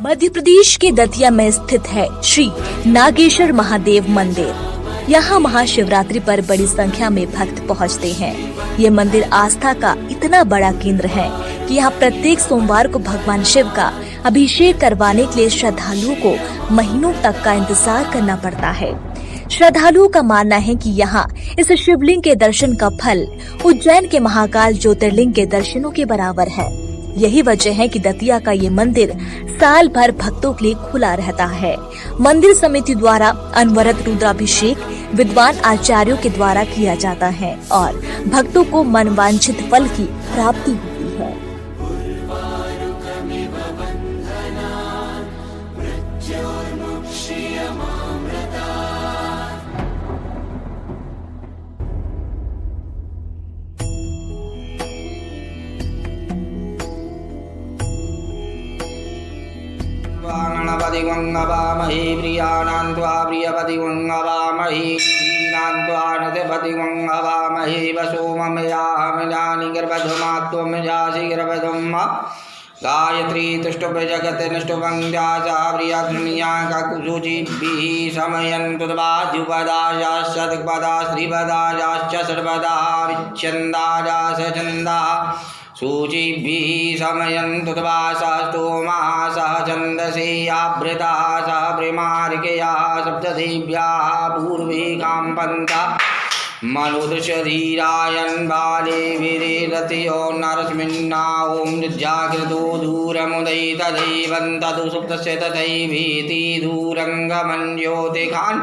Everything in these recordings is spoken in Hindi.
मध्य प्रदेश के दतिया में स्थित है श्री नागेश्वर महादेव मंदिर। यहाँ महाशिवरात्रि पर बड़ी संख्या में भक्त पहुँचते हैं। ये मंदिर आस्था का इतना बड़ा केंद्र है कि यहाँ प्रत्येक सोमवार को भगवान शिव का अभिषेक करवाने के लिए श्रद्धालुओं को महीनों तक का इंतजार करना पड़ता है। श्रद्धालुओं का मानना है कि यहाँ इस शिवलिंग के दर्शन का फल उज्जैन के महाकाल ज्योतिर्लिंग के दर्शनों के बराबर है। यही वजह है कि दतिया का ये मंदिर साल भर भक्तों के लिए खुला रहता है। मंदिर समिति द्वारा अनवरत रुद्राभिषेक विद्वान आचार्यों के द्वारा किया जाता है और भक्तों को मनवांछित फल की प्राप्ति होती है। गणपति गंगवामहे प्रियानान्त्वा प्रियपति गंगवामहे दीनान्त्वा नृपति गंगवामहे वसोममयाहमिनानि गर्भधुमात्वमजासि गर्भधुम गायत्री तुष्टुप जगत निष्टुभंग्या सा प्रियधुनिया काकुशुचिभिः समयन्तु तवाद्युपदायाश्च दिक्पदा श्रीपदायाश्च सर्वदा विच्छन्दायास छन्दाः सूचिभिः समयन्तु तवासा स्तोमाः सह छन्दसे आवृताः सह प्रेमार्कयाः सप्तदेव्याः पूर्वे काम्पन्ता मनुदृशधीरायन् बाले वीरे रथयो नरस्मिन्ना ॐ जागृतो दूरमुदयितदैवन्तु सुप्तस्य तथैवेति दूरङ्गमन्योतिखान्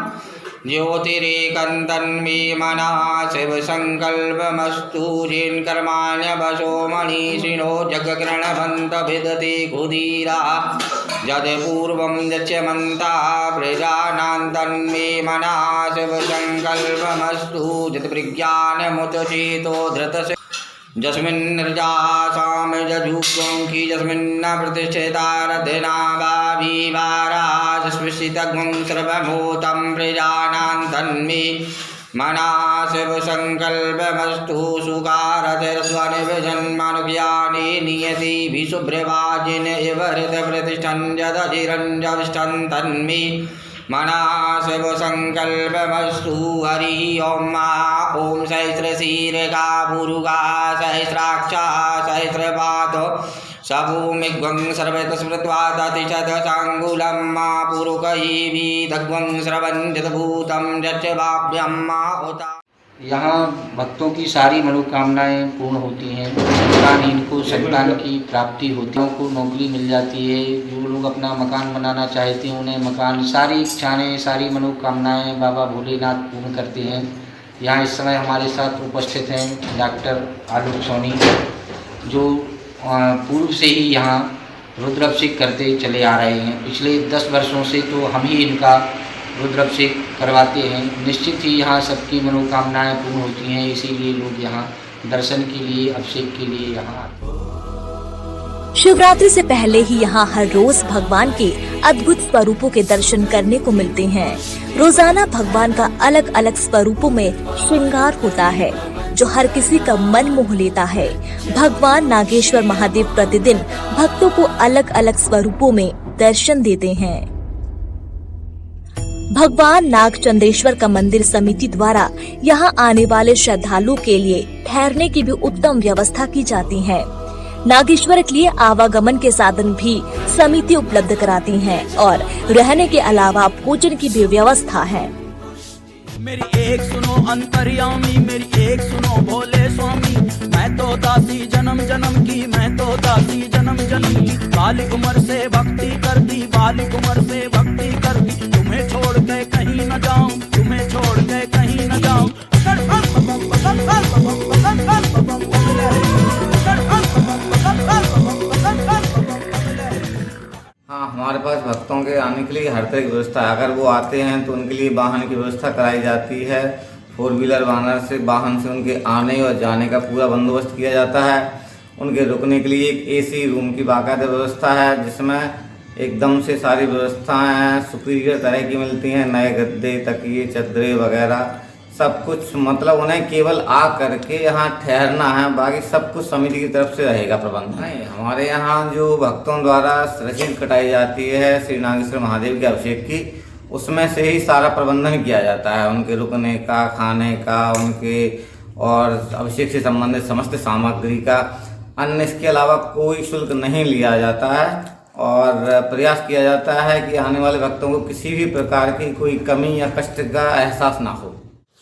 ज्योतिरेकन्तन्मे मनः शिवसङ्कल्पमस्तु जिन्कर्माण्यवशो मनीषिणो जगग्रणवन्तभिदते कुधीरा यद्पूर्वं यच्यमन्तः प्रजानान्तन्मे मनः शिवसङ्कल्पमस्तु जितप्रज्ञानमुतचेतो धृतस्य यस्मिन्नर्जासाम जजुगुंखि यस्मिन्न प्रतिष्ठितारधिना वाभिवाराजस्पृशितग्वं सर्वभूतं प्रजानान्तन्मे मनः शिवसङ्कल्पमस्तु सुकारतिर्स्वनिभजन्मनुज्ञाने नियतिभिः शुभ्रवाजिन इव हृतप्रतिष्ठन् यदजिरञ्जविष्ठन्तन्मे मनः शिवसङ्कल्पमस्तु हरिः ॐ ॐ सहस्रशीर्षा पुरुषा सहस्राक्षा सहस्रपादो सभूमिग्वं सर्वतस्मृत्वा दतिशतसाङ्गुलं पुरुषैर्विदग्वं स्रवञ्जतभूतं यच्चवाभ्यं होता। यहाँ भक्तों की सारी मनोकामनाएं पूर्ण होती हैं। संतानहीन को संतान की प्राप्ति होती है, को नौकरी मिल जाती है। जो लोग अपना मकान बनाना चाहते हैं उन्हें मकान, सारी इच्छाएं सारी मनोकामनाएं बाबा भोलेनाथ पूर्ण करते हैं। यहाँ इस समय हमारे साथ उपस्थित हैं डॉक्टर आलोक सोनी, जो पूर्व से ही यहाँ रुद्राभिषेक करते चले आ रहे हैं। पिछले 10 वर्षों से तो हम ही इनका रुद्राभिषेक करवाते हैं। निश्चित ही यहाँ सबकी मनोकामनाएं पूर्ण होती हैं, इसीलिए लोग यहाँ दर्शन के लिए अभिषेक के लिए यहाँ आते हैं। शिवरात्रि से पहले ही यहाँ हर रोज भगवान के अद्भुत स्वरूपों के दर्शन करने को मिलते हैं। रोजाना भगवान का अलग अलग स्वरूपों में श्रृंगार होता है जो हर किसी का मन मोह लेता है। भगवान नागेश्वर महादेव प्रतिदिन भक्तों को अलग अलग स्वरूपों में दर्शन देते हैं। भगवान नागचंद्रेश्वर का मंदिर समिति द्वारा यहाँ आने वाले श्रद्धालुओं के लिए ठहरने की भी उत्तम व्यवस्था की जाती है। नागेश्वर के लिए आवागमन के साधन भी समिति उपलब्ध कराती है और रहने के अलावा भोजन की भी व्यवस्था है। मेरी एक सुनो अंतर्यामी, मेरी एक सुनो भोले स्वामी। मैं तो दासी जन्म जन्म की, मैं तो दासी जन्म जन्म की। बालिक उम्र से भक्ति कर दी, बालिक उम्र से भक्ति कर दी। तुम्हें छोड़ के कहीं न जाऊं, तुम्हें छोड़ के कहीं न जाऊं। हाँ, हमारे पास भक्तों के आने के लिए हर तरह की व्यवस्था है। अगर वो आते हैं तो उनके लिए वाहन की व्यवस्था कराई जाती है। 4 व्हीलर वाहन से उनके आने और जाने का पूरा बंदोबस्त किया जाता है। उनके रुकने के लिए एक AC रूम की बाकायदा व्यवस्था है, जिसमें एकदम से सारी व्यवस्थाएं सुपीरियर तरह की मिलती हैं। नए गद्दे, तकिए, चद्दरें वगैरह सब कुछ मतलब उन्हें केवल आ करके यहाँ ठहरना है, बाकी सब कुछ समिति की तरफ से रहेगा प्रबंध। नहीं, हमारे यहाँ जो भक्तों द्वारा रसीद कटाई जाती है श्री नागेश्वर महादेव के अभिषेक की, उसमें से ही सारा प्रबंधन किया जाता है, उनके रुकने का, खाने का, उनके और अभिषेक से संबंधित समस्त सामग्री का। अन्य इसके अलावा कोई शुल्क नहीं लिया जाता है और प्रयास किया जाता है कि आने वाले भक्तों को किसी भी प्रकार की कोई कमी या कष्ट का एहसास ना हो।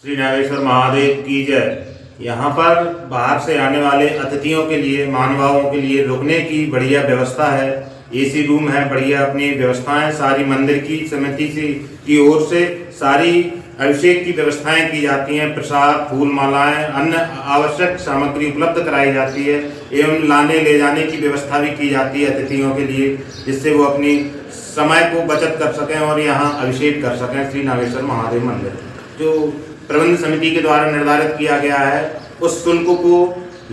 श्री नागेश्वर महादेव की जय। यहाँ पर बाहर से आने वाले अतिथियों के लिए, महानुभावों के लिए रुकने की बढ़िया व्यवस्था है, एसी रूम है, बढ़िया अपनी व्यवस्थाएं सारी मंदिर की समिति की ओर से सारी अभिषेक की व्यवस्थाएं की जाती हैं। प्रसाद, फूल मालाएं, अन्य आवश्यक सामग्री उपलब्ध कराई जाती है एवं लाने ले जाने की व्यवस्था भी की जाती है अतिथियों के लिए, जिससे वो अपनी समय को बचत कर सकें और यहाँ अभिषेक कर सकें। श्री नागेश्वर महादेव मंदिर जो प्रबंध समिति के द्वारा निर्धारित किया गया है, उस शुल्क को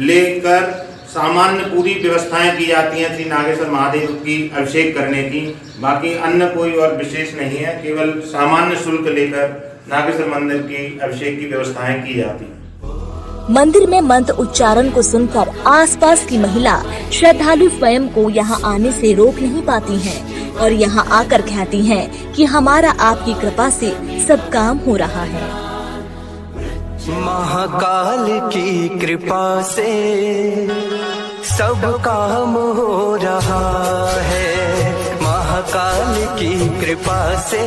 लेकर सामान्य पूरी व्यवस्थाएं की जाती हैं श्री नागेश्वर महादेव की अभिषेक करने की। बाकी अन्य कोई और विशेष नहीं है, केवल सामान्य शुल्क लेकर नागेश्वर मंदिर की अभिषेक की व्यवस्थाएं की जाती हैं। मंदिर में मंत्र उच्चारण को सुनकर आसपास की महिला श्रद्धालु स्वयं को यहाँ आने से रोक नहीं पाती हैं और यहाँ आकर कहती हैं कि हमारा आपकी कृपा से सब काम हो रहा है। महाकाल की कृपा से सब काम हो रहा है। महाकाल की कृपा से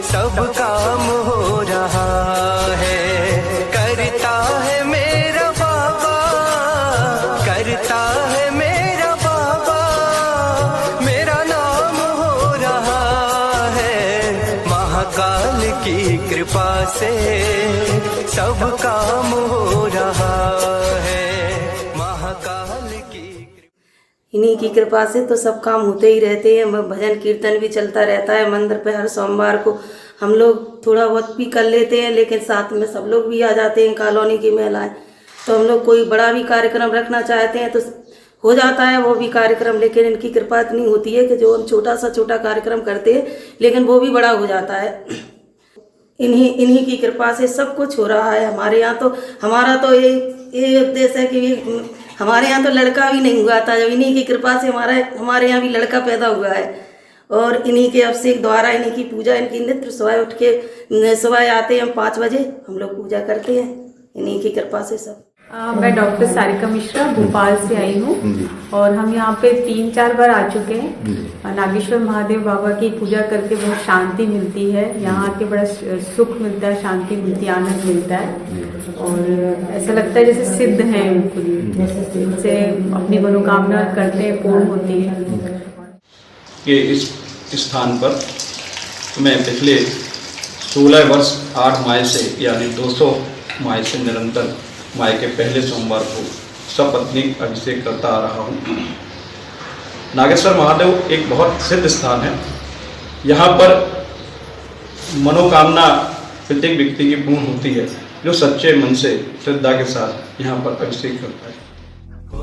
सब काम हो रहा है। करता है मेरा बाबा, करता है मेरा बाबा, मेरा नाम हो रहा है। महाकाल की कृपा से सब काम हो रहा है। महाकाल की इन्हीं की कृपा से तो सब काम होते ही रहते हैं। भजन कीर्तन भी चलता रहता है मंदिर पे। हर सोमवार को हम लोग थोड़ा बहुत भी कर लेते हैं, लेकिन साथ में सब लोग भी आ जाते हैं कॉलोनी की महिलाएं। तो हम लोग कोई बड़ा भी कार्यक्रम रखना चाहते हैं तो हो जाता है वो भी कार्यक्रम, लेकिन इनकी कृपा इतनी होती है कि जो हम छोटा सा छोटा कार्यक्रम करते हैं लेकिन वो भी बड़ा हो जाता है। इन्हीं की कृपा से सब कुछ हो रहा है हमारे यहाँ। तो हमारा तो ये उद्देश्य है कि हमारे यहाँ तो लड़का भी नहीं हुआ था, जब इन्हीं की कृपा से हमारे यहाँ भी लड़का पैदा हुआ है। और इन्हीं के अभिषेक द्वारा, इन्हीं की पूजा, इनकी नित्य सुबह उठ के सुबह आते हैं हम 5 बजे, हम लोग पूजा करते हैं इन्हीं की कृपा से सब। मैं डॉक्टर सारिका मिश्रा भोपाल से आई हूँ और हम यहाँ पे 3-4 बार आ चुके हैं। नागेश्वर महादेव बाबा की पूजा करके बहुत शांति मिलती है, यहाँ आके बड़ा सुख मिलता है, शांति मिलती है, आनंद मिलता है और ऐसा लगता है जैसे सिद्ध हैं बिल्कुल, जैसे अपनी मनोकामना करते हैं पूर्ण होती है। कि इस स्थान पर मैं पिछले 16 वर्ष 8 माह से यानी 200 माह से निरंतर माह के पहले सोमवार को सपत्नीक अभिषेक करता आ रहा हूँ। नागेश्वर महादेव एक बहुत सिद्ध स्थान है। यहाँ पर मनोकामना प्रत्येक व्यक्ति की पूर्ण होती है जो सच्चे मन से श्रद्धा के साथ यहाँ पर अभिषेक करता है।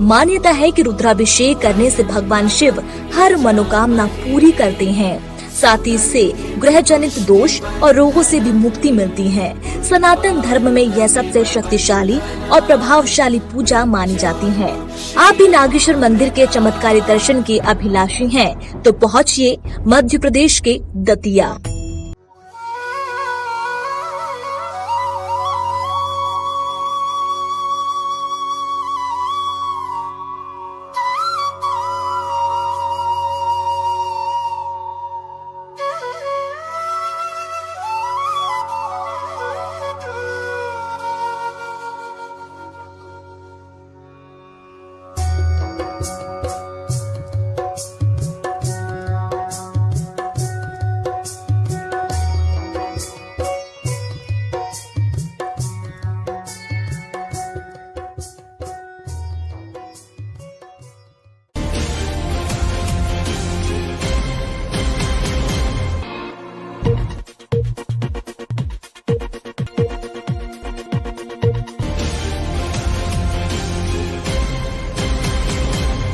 मान्यता है कि रुद्राभिषेक करने से भगवान शिव हर मनोकामना पूरी करते हैं, साथ ही इससे ग्रह जनित दोष और रोगों से भी मुक्ति मिलती है। सनातन धर्म में यह सबसे शक्तिशाली और प्रभावशाली पूजा मानी जाती है। आप भी नागेश्वर मंदिर के चमत्कारी दर्शन के अभिलाषी हैं तो पहुंचिए मध्य प्रदेश के दतिया।